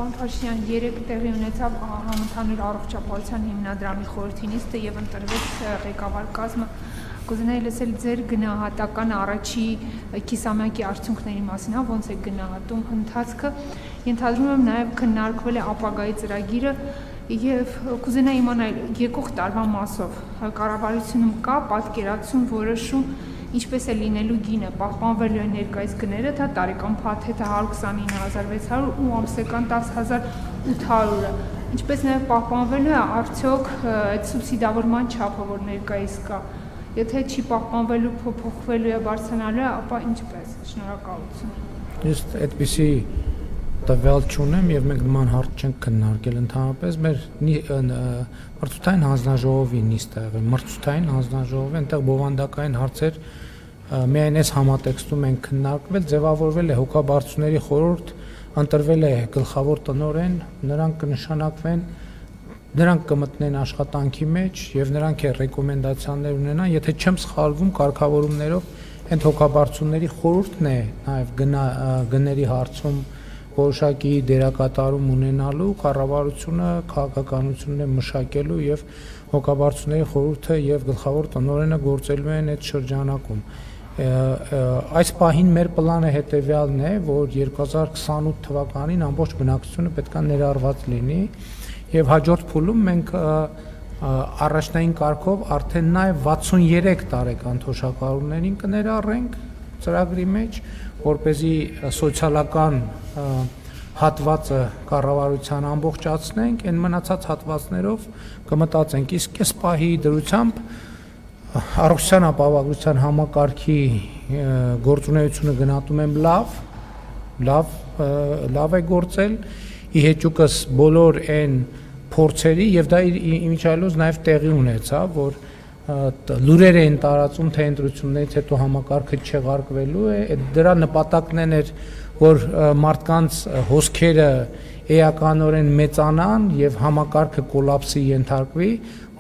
Պարոն Փաշինյան, երեկ տեղի ունեցավ համընդհանուր առողջապահության հիմնադրամի խորհրդի նիստը եւ ընտրվեց ղեկավար կազմը։ Կուզենայի լսել ձեր գնահատական առաջի կիսամյակի արդյունքների մասին, ոնց է գնահատում ընթացքը։ Ենթադրում եմ նաեւ քննարկվել է ապագայի ծրագիրը եւ կուզենայի իմանալ եկող տարվա մասով կառավարությունում կա պատկերացում, որոշում ինչպես է լինելու գինը, պահպանվելու են ներկայիս գները, դա տարեկան փաթեթը 129,600 ու ամսական 10,800-ը, ինչպես նաև պահպանվելու է արդյոք այդ սուբսիդավորման չափը, որ ներկայիս կա, եթե չի պահպանվելու, փոփոխվելու է, բարձրանալու է, ապա ինչպես, շնորհակալություն։ Ես այդպիսի տվյալ չունեմ եւ մենք նման հարց չենք քննարկել ընդհանրապես մեր մրցութային հանձնաժողովի նիստը եղել, մրցութային հանձնաժողովի այնտեղ բովանդակային հարցեր միայն այս համատեքստում են քննարկվել, ձևավորվել է հոգաբարձուների խորհուրդ, ընտրվել է գլխավոր տնօրեն, նրանք կնշանակվեն, նրանք կմտնեն աշխատանքի մեջ եւ նրանք է ռեկոմենդացիաներ ունենան, եթե չեմ սխալվում, կարգավորումներով այդ հոգաբարձուների խորհուրդն է նաեւ գների հարցում որոշակի դերակատարում ունենալու, կառավարությունը քաղաքականությունն է մշակելու եւ հոգաբարձուների խորհուրդը եւ գլխավոր տնօրենը գործելու են այդ շրջանակում։ Այս պահին մեր պլանը հետեւյալն է, որ 2028 թվականին ամբողջ բնակչությունը պետքա ներառված լինի եւ հաջորդ փուլում մենք առաջնային կարգով արդեն նաեւ 63 տարեկան թոշակառուներին կներառենք ծրագրի մեջ, որպեսզի սոցիալական հատվածը կառավարության ամբողջացնենք, այն մնացած հատվածներով կմտածենք, իսկ այս պահի դրությամբ առողջության ապահովության համակարգի գործունեությունը գնահատում եմ լավ է գործել, ի հեճուկս բոլոր այն փորձերի եւ դա իմիջիայլոց նաեւ տեղի ունեցավ, որ լուրեր էին տարածում, թե ընտրություններից հետո համակարգը չեղարկվելու է, դրա նպատակն էր, որ մարդկանց հոսքերը էականորեն մեծանան եւ համակարգը կոլապսի ենթարկվի,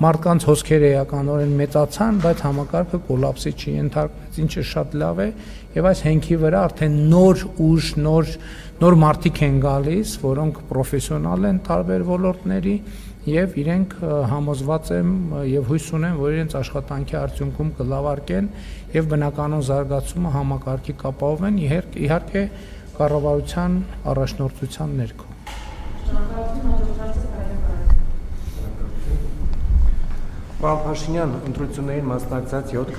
մարդկանց հոսքերը էականորեն մեծացան, բայց համակարգը կոլապսի չի ենթարկվեց, ինչը շատ լավ է եւ այս հենքի վրա արդեն նոր ուժ, նոր մարդիկ են գալիս, որոնք պրոֆեսիոնալ են տարբեր ոլորտների եւ իրենք համոզված եմ եւ հույս ունեմ, որ իրենց աշխատանքի արդյունքում կլավարկեն եւ բնականon զարգացումը համակարգի կապահովեն, իհարկե կառավարության առաջնորդության ներքո։ Պարոն Փաշինյան, ընտրություններին մասնակցած 7